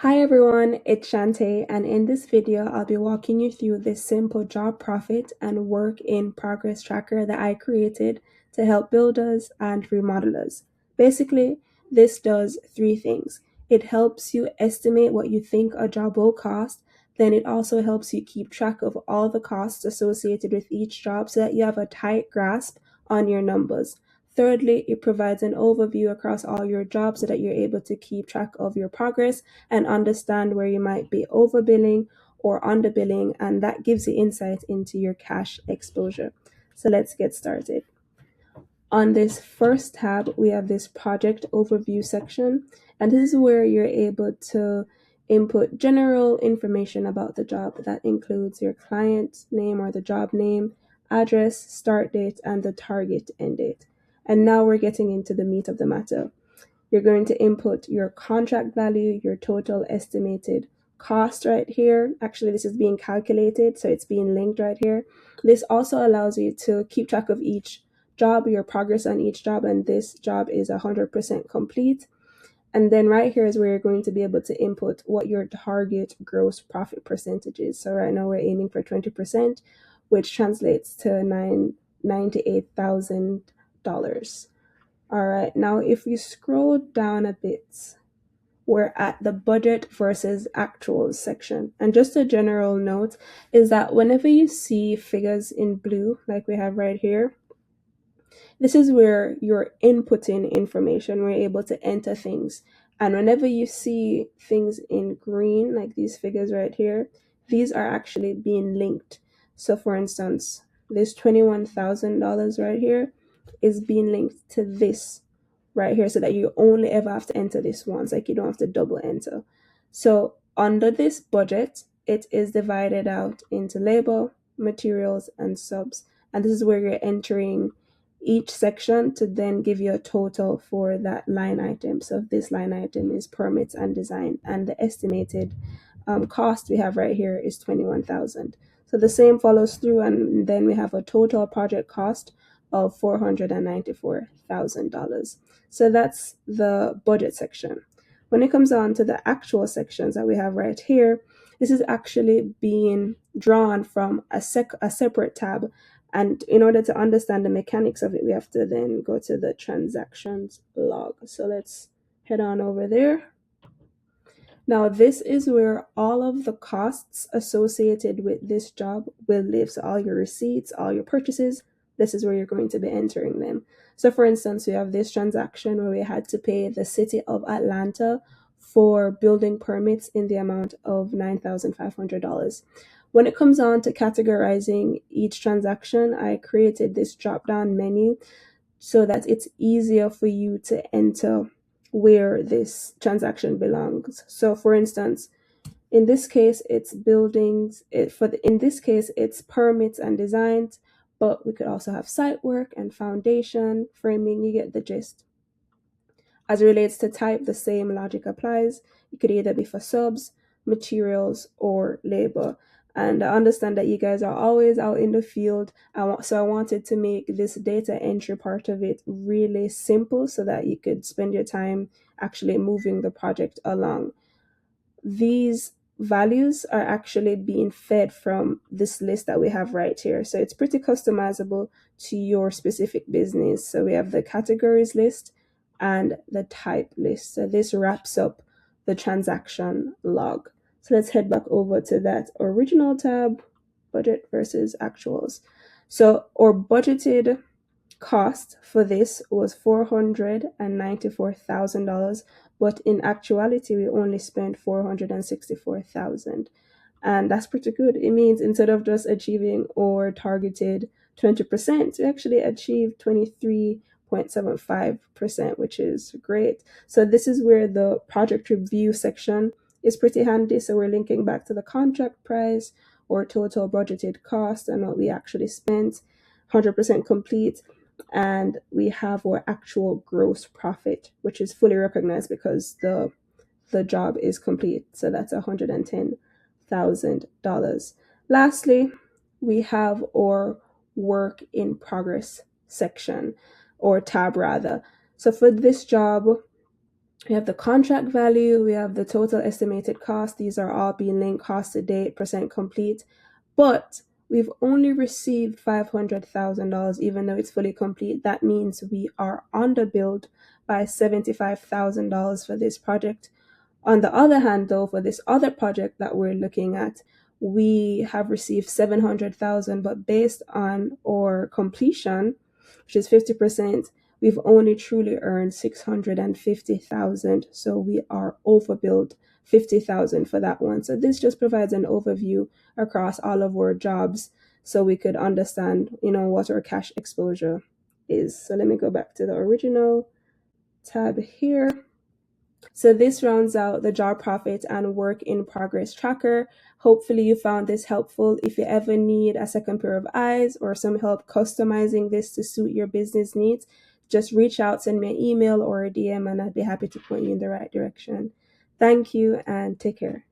Hi everyone, it's Shantae, and in this video, I'll be walking you through this simple job profit and work in progress tracker that I created to help builders and remodelers. Basically, this does three things. It helps you estimate what you think a job will cost. Then it also helps you keep track of all the costs associated with each job so that you have a tight grasp on your numbers. Thirdly, it provides an overview across all your jobs so that you're able to keep track of your progress and understand where you might be overbilling or underbilling, and that gives you insight into your cash exposure. So let's get started. On this first tab, we have this project overview section, and this is where you're able to input general information about the job. That includes your client name or the job name, address, start date, and the target end date. And now we're getting into the meat of the matter. You're going to input your contract value, your total estimated cost right here. Actually, this is being calculated, so it's being linked right here. This also allows you to keep track of each job, your progress on each job, and this job is 100% complete. And then right here is where you're going to be able to input what your target gross profit percentage is. So right now we're aiming for 20%, which translates to $98,000. All right, now if we scroll down a bit, we're at the budget versus actuals section. And just a general note is that whenever you see figures in blue, like we have right here, this is where you're inputting information. We're able to enter things. And whenever you see things in green, like these figures right here, these are actually being linked. So for instance, this $21,000 right here is being linked to this right here so that you only ever have to enter this once, like you don't have to double enter. So under this budget, it is divided out into labor, materials, and subs. And this is where you're entering each section to then give you a total for that line item. So this line item is permits and design, and the estimated cost we have right here is 21,000. So the same follows through, and then we have a total project cost of $494,000. So that's the budget section. When it comes on to the actual sections that we have right here, this is actually being drawn from a separate tab. And in order to understand the mechanics of it, we have to then go to the transactions log. So let's head on over there. Now, this is where all of the costs associated with this job will live. So all your receipts, all your purchases, this is where you're going to be entering them. So for instance, we have this transaction where we had to pay the city of Atlanta for building permits in the amount of $9,500. When it comes on to categorizing each transaction, I created this drop-down menu so that it's easier for you to enter where this transaction belongs. So for instance, in this case, it's buildings. In this case, it's permits and designs, but we could also have site work and foundation, framing. You get the gist. As it relates to type, the same logic applies. It could either be for subs, materials, or labor. And I understand that you guys are always out in the field. So I wanted to make this data entry part of it really simple so that you could spend your time actually moving the project along. These values are actually being fed from this list that we have right here. So it's pretty customizable to your specific business. So we have the categories list and the type list. So this wraps up the transaction log. So let's head back over to that original tab, budget versus actuals. So our budgeted cost for this was $494,000, but in actuality, we only spent $464,000. And that's pretty good. It means instead of just achieving or targeted 20%, we actually achieved 23.75%, which is great. So this is where the project review section is pretty handy. So we're linking back to the contract price or total budgeted cost and what we actually spent, 100% complete. And we have our actual gross profit, which is fully recognized because the job is complete. So that's $110,000. Lastly, we have our work in progress section or tab rather. So for this job, We have the contract value, we have the total estimated cost. These are all being linked, cost to date, percent complete. But we've only received $500,000, even though it's fully complete. That means we are underbilled by $75,000 for this project. On the other hand, though, for this other project that we're looking at, we have received 700,000, but based on our completion, which is 50%, we've only truly earned 650,000. So we are overbilled 50,000 for that one. So this just provides an overview across all of our jobs so we could understand, what our cash exposure is. So let me go back to the original tab here. So this rounds out the job profit and work in progress tracker. Hopefully you found this helpful. If you ever need a second pair of eyes or some help customizing this to suit your business needs, just reach out, send me an email or a DM, and I'd be happy to point you in the right direction. Thank you and take care.